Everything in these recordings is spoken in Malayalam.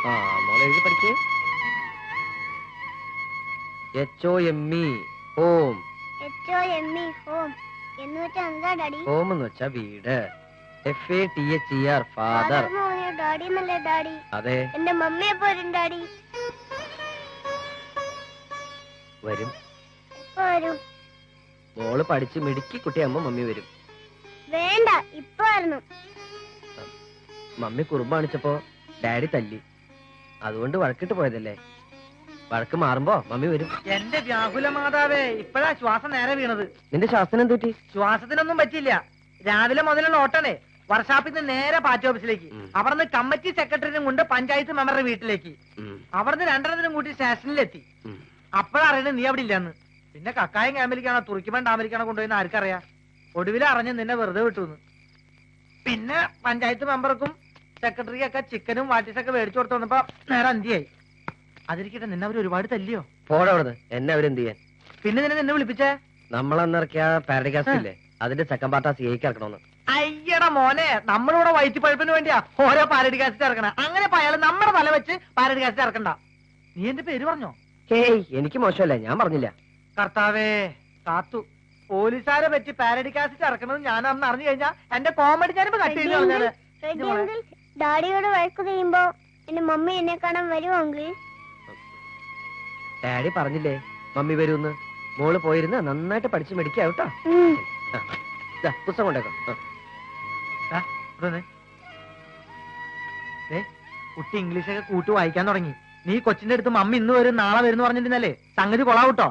ആ മോളെ എഴുതി പഠിക്കേ. HOME home. HOME ഹോം എന്ന് വെച്ചാ എന്താ ഡാഡി? ഹോം എന്ന് വെച്ചാ വീട്. FATHER father. ഡാഡി എന്നല്ലേ ഡാഡി? അതെ. എന്റെ മമ്മിയെ പോരും ഡാഡി. വരും. എപ്പോ വരും? മോള് പഠിച്ച് മിടുക്കി കുട്ടിയാകുമ്പോ മമ്മി വരും. വേണ്ട, ഇപ്പൊ വരണം. മമ്മി കുറുമ്പ് കാണിച്ചപ്പോ ഡാഡി തല്ലി, അതുകൊണ്ട് വഴക്കിട്ട് പോയതല്ലേ. വഴക്ക് മാറുമ്പോ മമ്മി വരും. എന്റെ വ്യാകുല മാതാവേ, ഇപ്പഴാ ശ്വാസം നേരെ വീണത്. നിന്റെ ശ്വാസനം എന്ത് പറ്റി? ശ്വാസത്തിനൊന്നും പറ്റിയില്ല. രാവിലെ മുതലുള്ള ഓട്ടണേ. വർഷാപ്പിൽ നിന്ന് നേരെ പാർട്ടി ഓഫീസിലേക്ക്, അവിടുന്ന് കമ്മിറ്റി സെക്രട്ടറിനും കൊണ്ട് പഞ്ചായത്ത് മെമ്പറുടെ വീട്ടിലേക്ക്, അവിടുന്ന് രണ്ടെണ്ണത്തിനും കൂട്ടി സ്റ്റേഷനിലെത്തി. അപ്പോഴറിയണേ നീ അവിടെ ഇല്ലെന്ന്. പിന്നെ കക്കായം ക്യാമ്പിലേക്കാണോ തുറക്കുമ്പോൾ ഡാമിലേക്കാണോ കൊണ്ടുപോയി ആർക്കറിയാം. ഒടുവിൽ അറിഞ്ഞ് നിന്നെ വെറുതെ വിട്ടുന്ന്. പിന്നെ പഞ്ചായത്ത് മെമ്പർക്കും സെക്രട്ടറിക്കൊക്കെ ചിക്കനും വാട്ടിസൊക്കെ മേടിച്ചു കൊടുത്തു വന്നപ്പോ നേരെ അന്തിയായി. അതിരിക്കട്ടെ, നിന്നെ അവർ ഒരുപാട് തല്ലിയോ? പോടവിടുന്ന്. എന്നെ അവരെന്ത് ചെയ്യാൻ? പിന്നെ നിന്നെ വിളിപ്പിച്ചേ? നമ്മളന്നിറക്കിയ പാരഡികാസ്റ്റ് ഇല്ലേ, അതിന്റെ സെക്കൻഡ് പാർട്ട് സിഐക്ക് ഇറക്കണമെന്ന്. അയ്യട മോനെ, നമ്മളിവിടെ വയറ്റിപ്പഴുപ്പിന് വേണ്ടിയാ ഓരോ പാരഡി കാസറ്റ് ഇറക്കണം. അങ്ങനെ പോയാലും നമ്മുടെ തല വെച്ച് പാരഡി കാസറ്റ് ഇറക്കണ്ട. നീ എന്റെ പേര് പറഞ്ഞോ? ഹേയ്, എനിക്ക് മോശമല്ലേ, ഞാൻ പറഞ്ഞില്ല. കർത്താവേ കാത്തു. പോലീസുകാരെ പറ്റി പാരഡി കാസറ്റ് ഇറക്കണമെന്ന് ഞാൻ അന്ന് അറിഞ്ഞു കഴിഞ്ഞാ എന്റെ കോമഡി ഞാനിപ്പോ കട്ട് ചെയ്ത് പറഞ്ഞാല്. ഡാഡിയോട് വഴക്ക് ചെയ്യുമ്പോ എന്റെ മമ്മി എന്നെ കാണാൻ വരുമെങ്കിൽ? ഡാഡി പറഞ്ഞില്ലേ മമ്മി വരൂന്ന്. മോള് പോയിരുന്ന് നന്നായിട്ട് പഠിച്ച് മെഡിക്കാവൂട്ടോ. പുസ്തകം കൊണ്ടേക്കാം. കുട്ടി ഇംഗ്ലീഷൊക്കെ കൂട്ടി വായിക്കാൻ തുടങ്ങി. നീ കൊച്ചിന്റെ അടുത്ത് മമ്മി ഇന്ന് വരും നാളെ വരും പറഞ്ഞിരുന്നല്ലേ, സംഗതി കൊള്ളാവൂട്ടോ.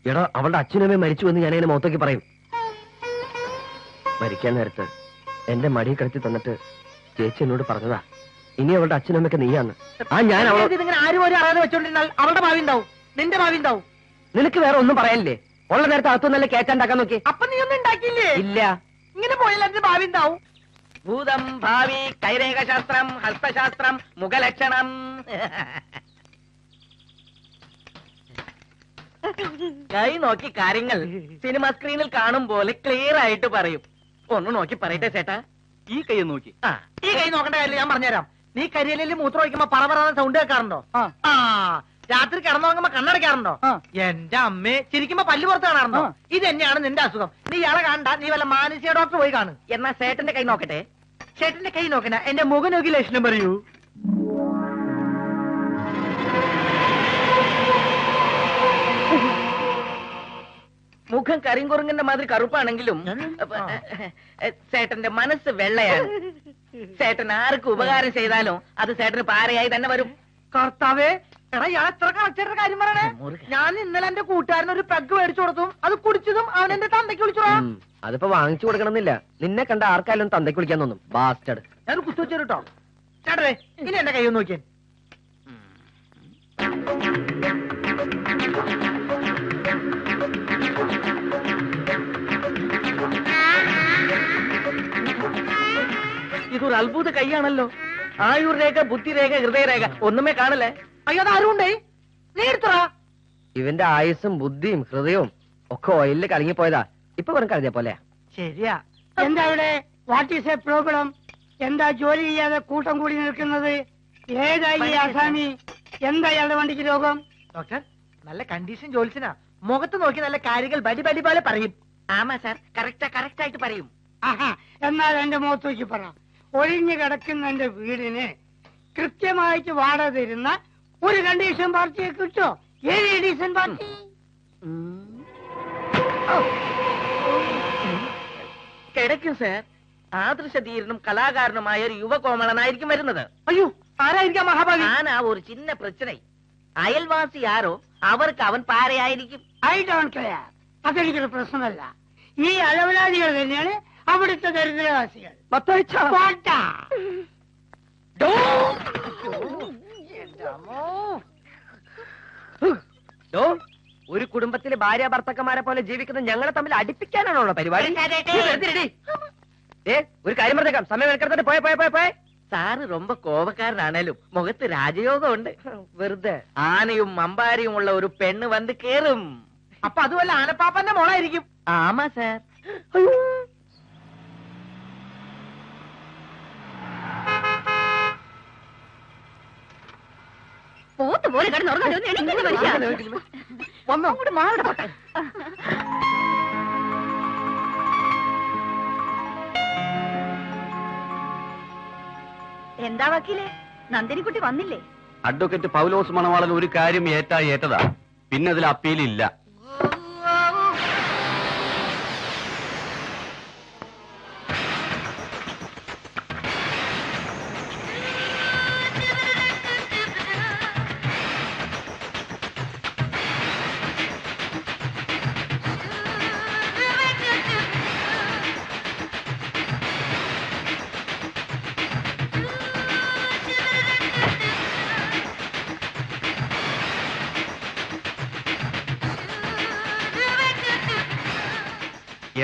എടാ, അവളുടെ അച്ഛനമ്മയും മരിച്ചു എന്ന് ഞാൻ ഇങ്ങനെ മുഖത്തേക്ക് പറയും. മരിക്കാൻ നേരത്ത് എന്റെ മടിയിൽ കിടത്തി തന്നിട്ട് ചേച്ചി എന്നോട് പറഞ്ഞതാ, ഇനി അവളുടെ അച്ഛനമ്മയൊക്കെ നീയാന്ന്. ഞാൻ ഇതിങ്ങനെ ആരും ഒരു അറിയാതെ വെച്ചോണ്ടിരുന്നാൽ അവളുടെ ഭാവി ഉണ്ടാവും, നിന്റെ ഭാവി ഉണ്ടാവും. നിനക്ക് വേറെ ഒന്നും പറയാനില്ലേ? ഉള്ള നേരത്തെ അകത്തു നല്ല കേറ്റാണ്ടാക്കാൻ നോക്കി. അപ്പൊ നീ ഒന്നും ഉണ്ടാക്കിയില്ലേ? ഇല്ല. ഇങ്ങനെ പോയാൽ എന്റെ ഭാവി ഉണ്ടാവും. ഭൂതം ഭാവി കൈരേഖശാസ്ത്രം ഹസ്തശാസ്ത്രം മുഖലക്ഷണം. കൈ നോക്കി കാര്യങ്ങൾ സിനിമ സ്ക്രീനിൽ കാണും പോലെ ക്ലിയർ ആയിട്ട് പറയും. ഒന്ന് നോക്കി പറയട്ടെ ചേട്ടാ. ഈ കൈ നോക്കി. ഈ കൈ നോക്കേണ്ട കാര്യം ഞാൻ പറഞ്ഞുതരാം. നീ കരിയലിൽ മൂത്രം ഒഴിക്കുമ്പോ പറ സൗണ്ട് കേൾക്കാറുണ്ടോ? രാത്രി കിടന്നുറങ്ങുമ്പോ കണ്ണടയ്ക്കാറുണ്ടോ? എന്റെ അമ്മേ, ചിരിക്കുമ്പോ പല്ല് പുറത്ത് കാണാറുണ്ടോ? ഇത് തന്നെയാണ് നിന്റെ അസുഖം. നീ ഇയാളെ കാണണ്ട, നീ വല്ല മാനസിക ഡോക്ടർ പോയി കാണും. എന്നാ ചേട്ടന്റെ കൈ നോക്കട്ടെ. ചേട്ടന്റെ കൈ നോക്കണ, എന്റെ മുഖം നോക്കി ലക്ഷണം പറയൂ. മുഖം കരിങ്കുറുങ്ങിന്റെ മാതിരി കറുപ്പാണെങ്കിലും ചേട്ടന്റെ മനസ്സ് വെള്ളയാണ്. ചേട്ടൻ ആർക്ക് ഉപകാരം ചെയ്താലും അത് ചേട്ടന് പാരയായി തന്നെ വരും. കർത്താവേ, എടാ ഇയാൾ എത്ര കറക്റ്റായിട്ട് കാര്യം പറയണേ. ഞാൻ ഇന്നലെ എന്റെ കൂട്ടുകാരൻ ഒരു പെഗ് മേടിച്ചു കൊടുത്തും അത് കുടിച്ചതും അവൻ എന്റെ തന്തയ്ക്ക് വിളിച്ചോളാ. അതിപ്പോ വാങ്ങിച്ചു കൊടുക്കണമെന്നില്ല. നിന്നെ കണ്ട ആർക്കായാലും തന്തയ്ക്ക് വിളിക്കാൻ തോന്നും. ബാസ്റ്റഡ്. ഞാൻ കുത്തു വെച്ചു കേട്ടോ. ചേട്ടേ, ഇനി എന്റെ കൈ ഒന്ന് നോക്കിയേ. ഇതൊരു അത്ഭുത കൈയാണല്ലോ. ആയുർരേഖ, ബുദ്ധിരേഖ, ഹൃദയരേഖ ഒന്നുമേ കാണല്ലേ. അയ്യോ, അത് ആരുണ്ടേ? നീ എടുത്തറാ. ഇവന്റെ ആയുസും ബുദ്ധിയും ഹൃദയവും ഒക്കെ ഓയിലിൽ കലങ്ങിപ്പോയതാ. ഇപ്പൊ വെറും കരുതിയ പോലെ. ശരിയാ. എന്താ ഇവിടെ? What is A problem? എന്താ ജോലി ചെയ്യാതെ കൂട്ടം കൂടി നിൽക്കുന്നത്? ഏതായി ആസാമി? എന്താ ഇയാളുടെ വണ്ടിക്ക് രോഗം? ഡോക്ടർ, നല്ല കണ്ടീഷൻ ജോലിസിനാ. മുഖത്ത് നോക്കി നല്ല കാര്യങ്ങൾ ബടി ബടി പോലെ പറയും. ആമാ സാർ, കറക്റ്റ് ആയിട്ട് പറയും. ആഹാ, എന്നാൽ എന്റെ മുഖത്ത് നോക്കി പറ. ഒഴിഞ്ഞു കിടക്കുന്ന എന്റെ വീടിന് കൃത്യമായിട്ട് വാടക തരുന്ന ഒരു കണ്ടീഷൻ പാർട്ടിയെ കിട്ടോ? ഏത് ഡീസൻ പാർട്ടി? കിടക്കും സാർ. ആദർശധീരനും കലാകാരനുമായ ഒരു യുവകോമളനായിരിക്കും വരുന്നത്. അയ്യോ, ആരായിരിക്കാം മഹാഭാവി? ആനാ ഒരു ചിന്ന പ്രശ്ന. അയൽവാസി ആരോ അവർക്ക് അവൻ പാരയായിരിക്കും. I don't care. അതെനിക്കൊരു പ്രശ്നമല്ല. ഈ അലവലാദികൾ തന്നെയാണ് അവിടുത്തെ ദരിദ്രവാസികൾ. ഒരു കുടുംബത്തിലെ ഭാര്യ ഭർത്തക്കന്മാരെ പോലെ ജീവിക്കുന്ന ഞങ്ങളെ തമ്മിൽ അടുപ്പിക്കാനാണോ പരിപാടി? ഒരു കാര്യം പറഞ്ഞേക്കാം, സമയം എടുക്കട്ടെ. പോയ സാറ് ரொம்ப കോപക്കാരനാണേലും മുഖത്ത് രാജയോഗമുണ്ട്. വെറുതെ. ആനയും അമ്പാരിയും ഉള്ള ഒരു പെണ്ണ് വന്ന് കേറും. അപ്പൊ അതുമല്ല, ആനപ്പാപ്പന്റെ മോളായിരിക്കും. ആമാ സാർ. പോത്ത് പോലെ കിടന്നുറങ്ങാൻ അങ്ങോട്ട് മാറട പോട്ടെ. എന്താ വക്കീലെ, നന്ദിനിക്കുട്ടി വന്നില്ലേ? അഡ്വക്കേറ്റ് പൗലോസ് മണവാളൻ ഒരു കാര്യം ഏറ്റതാ, പിന്നെ അതിൽ അപ്പീലില്ല.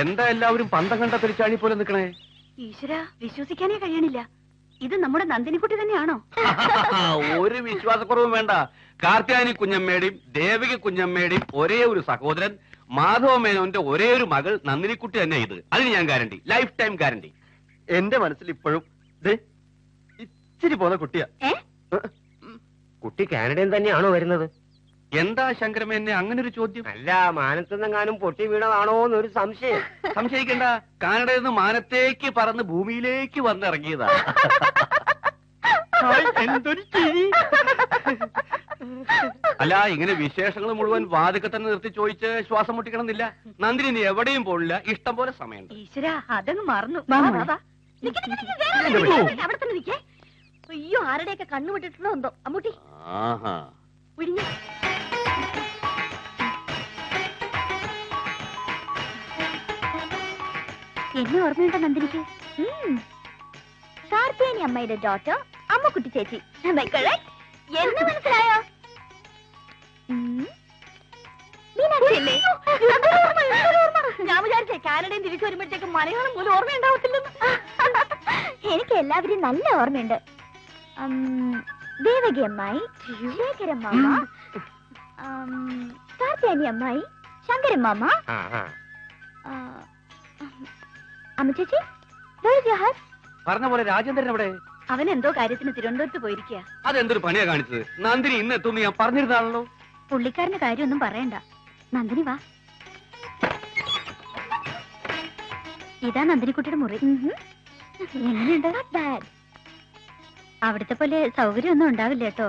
എന്താ എല്ലാവരും പന്തം കണ്ട പെരിച്ചാണി പോലെ നിൽക്കണേ? ഈശ്വര, വിശ്വസിക്കാനേ കഴിയണില്ല. ഇത് നമ്മുടെ നന്ദിനിക്കുട്ടി തന്നെയാണോ? ഒരു വിശ്വാസക്കുറവും വേണ്ട. കാർത്യായനി കുഞ്ഞമ്മയുടെയും ദേവകി കുഞ്ഞമ്മയുടെയും ഒരേ ഒരു സഹോദരൻ മാധവ മേനോന്റെ ഒരേ ഒരു മകൾ നന്ദിനിക്കുട്ടി തന്നെ ഇത്. അതിന് ഞാൻ ഗ്യാരണ്ടി, ലൈഫ് ടൈം ഗ്യാരണ്ടി. എന്റെ മനസ്സിൽ ഇപ്പോഴും ഇച്ചിരി പോന്ന കുട്ടിയാ. കുട്ടി കാനഡയിൽ തന്നെയാണോ വരുന്നത്? എന്താ ശങ്കരമേനെ അങ്ങനെ ഒരു ചോദ്യം? അല്ല, മാനത്തുനിന്നെങ്ങാനും പൊട്ടി വീണതാണോ എന്നൊരു സംശയം. സംശയിക്കണ്ട, കാനഡയിൽ നിന്ന് മാനത്തേക്ക് പറന്ന് ഭൂമിയിലേക്ക് വന്നിറങ്ങിയതാ. എന്തൊരു ചിരി. അല്ല, ഇങ്ങനെ വിശേഷങ്ങൾ മുഴുവൻ വാതിക്കെ തന്നെ നിർത്തി ചോദിച്ച് ശ്വാസം മുട്ടിക്കണമെന്നില്ല. നന്ദിനി നീ എവിടെയും പോണില്ല, ഇഷ്ടം പോലെ സമയമുണ്ട്. ഈശ്വര, അതങ്ങ് മറന്നു. അവിടെ തന്നെ നിൽക്കേ. അയ്യോ, ആരുടെയൊക്കെ കണ്ണുവിട്ടിട്ടുണ്ടോ എന്തോ. അമ്മൂട്ടി ആഹാ, വിഴിഞ്ഞു. എന്നെ ഓർമ്മയുണ്ടോ നന്ദിനിക്ക്? കാർത്തിയാനി അമ്മയുടെ ഡോട്ടർ അമ്മക്കുട്ടി ചേച്ചി. എന്നെ മനസ്സിലായോ? മീനാക്ഷിയല്ലേ? ഞാൻ വിചാരിച്ചേ കാനഡയിൽ തിരിച്ചു വരുമ്പോഴത്തേക്ക് മലയാളം പോലും ഓർമ്മയുണ്ടാവത്തില്ലെന്ന്. എനിക്ക് എല്ലാവരെയും നല്ല ഓർമ്മയുണ്ട്. ദേവകി അമ്മായി, ശേഖരൻ മാമ, കാർത്തിയാനി അമ്മായി, ശങ്കരൻ മാമ, അമ്മ ചേച്ചി. പറഞ്ഞ പോലെ രാജേന്ദ്രൻ എവിടെ? അവൻ എന്തോ കാര്യത്തിന് തിരുവനന്തപുരത്ത് പോയിരിക്കുക. അതെന്തൊരു പണിയാ കാണിച്ചത്? നന്ദിനി ഇന്ന് എത്തുമെന്ന് ഞാൻ പറഞ്ഞിരുന്നാണല്ലോ. പുള്ളിക്കാരന്റെ കാര്യമൊന്നും പറയണ്ട. നന്ദിനി വാ. ഇതാ നന്ദിനിക്കുട്ടിയുടെ മുറി. എങ്ങനെയുണ്ട്? അവിടുത്തെ പോലെ സൗകര്യമൊന്നും ഉണ്ടാവില്ല കേട്ടോ.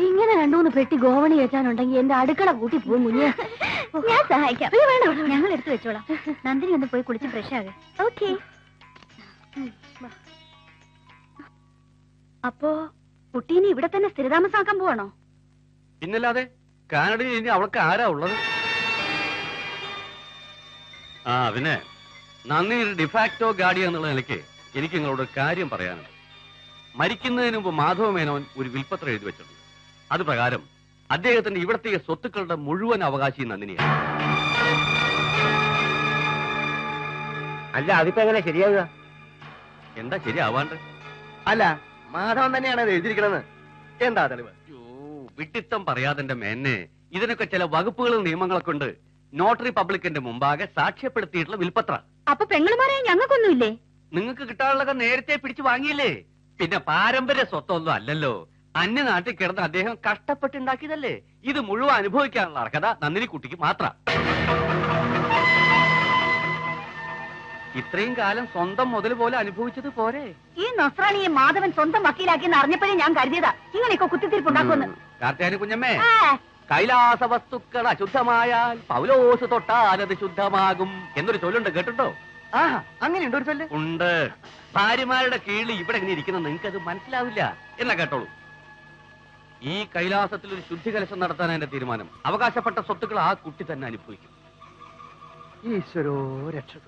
ഇങ്ങനെ രണ്ടുമൂന്ന് പെട്ടി ഗോവണി വെച്ചാനുണ്ടെങ്കിൽ എന്റെ അടുക്കള കൂട്ടി പോകും കുഞ്ഞ്. ഞാൻ സഹായിക്കാം. വേണ്ട, ഞങ്ങൾ എടുത്തു വെച്ചോളാം. നന്ദിനി ഒന്ന് പോയി കുളിച്ച് ഫ്രഷ് ആകെ. ഓക്കെ. അപ്പോ കുട്ടീനെ ഇവിടെ തന്നെ സ്ഥിരതാമസാക്കാൻ പോവാണോ? പിന്നല്ലാതെ, കാനഡയിൽ ഇനി അവൾക്ക് ആരാ ഉള്ളത്? ആ പിന്നെ നന്ദി ഡിഫാക്ടോ ഗാർഡിയൻ എന്നുള്ള നിലയ്ക്ക് എനിക്ക് നിങ്ങളോട് കാര്യം പറയാനുണ്ട്. മരിക്കുന്നതിന് മുമ്പ് മാധവ മേനോൻ ഒരു വിൽപ്പത്രം എഴുതി വെച്ചിട്ടുണ്ട്. അത് പ്രകാരം അദ്ദേഹത്തിന്റെ ഇവിടത്തെ സ്വത്തുക്കളുടെ മുഴുവൻ അവകാശി നന്ദിനിയാണ്. അല്ല, അതിപ്പോ എങ്ങനെ ശരിയാവുക? എന്താ ശരിയാവാണ്ട്? അല്ല, മാധവൻ തന്നെയാണ് അത് എഴുതിയിരിക്കണെന്ന് എന്താ തെളിവ്? വിട്ടിത്തം പറയാതെ മേന്നെ, ഇതിനൊക്കെ ചില വകുപ്പുകളും നിയമങ്ങളൊക്കെ ഉണ്ട്. നോട്ടറി പബ്ലിക്കിന്റെ മുമ്പാകെ സാക്ഷ്യപ്പെടുത്തിയിട്ടുള്ള വിൽപ്പത്ര. അപ്പൊ പെങ്ങളുമാരെ ഞങ്ങൾക്കൊന്നുമില്ലേ? നിങ്ങൾക്ക് കിട്ടാനുള്ളതൊക്കെ നേരത്തെ പിടിച്ചു വാങ്ങിയില്ലേ? പിന്നെ പാരമ്പര്യ സ്വത്തൊന്നും അല്ലല്ലോ. അന്യനാട്ടിൽ കിടന്ന് അദ്ദേഹം കഷ്ടപ്പെട്ടുണ്ടാക്കിയതല്ലേ. ഇത് മുഴുവൻ അനുഭവിക്കാനുള്ള അർഹത നന്ദിനിക്കുട്ടിക്ക് മാത്രം. ഇത്രയും കാലം സ്വന്തം മുതൽ പോലെ അനുഭവിച്ചത് പോരെ? ഈ നസ്രാണിയെ മാധവൻ സ്വന്തം വക്കീലാക്കിയെന്ന് അറിഞ്ഞപ്പോഴേ ഞാൻ കരുതിയതാ ഇങ്ങനെയൊക്കെ കുത്തിത്തിരിപ്പുണ്ടാക്കുമെന്ന്. കാർത്തിയാനി കുഞ്ഞമ്മേ, കൈലാസ വസ്തുക്കൾ അശുദ്ധമായാൽ പൗലോസ് തൊട്ടാലത് ശുദ്ധമാകും എന്നൊരു ചൊല്ലുണ്ട്, കേട്ടിട്ടോ? അങ്ങനെയുണ്ട് ഒരു ചൊല്ല്. ഉണ്ട്. ഭാര്യമാരുടെ കീഴിൽ ഇവിടെ ഇങ്ങനെ ഇരിക്കുന്നത് നിങ്ങൾക്ക് അത് മനസ്സിലാവില്ല എന്നാ കേട്ടോളൂ. ഈ കൈലാസത്തിൽ ഒരു ശുദ്ധി കലശം നടത്താൻ എന്റെ തീരുമാനം. അവകാശപ്പെട്ട സ്വത്തുക്കൾ ആ കുട്ടി തന്നെ അനുഭവിക്കും. ഈശ്വരോ രക്ഷതു.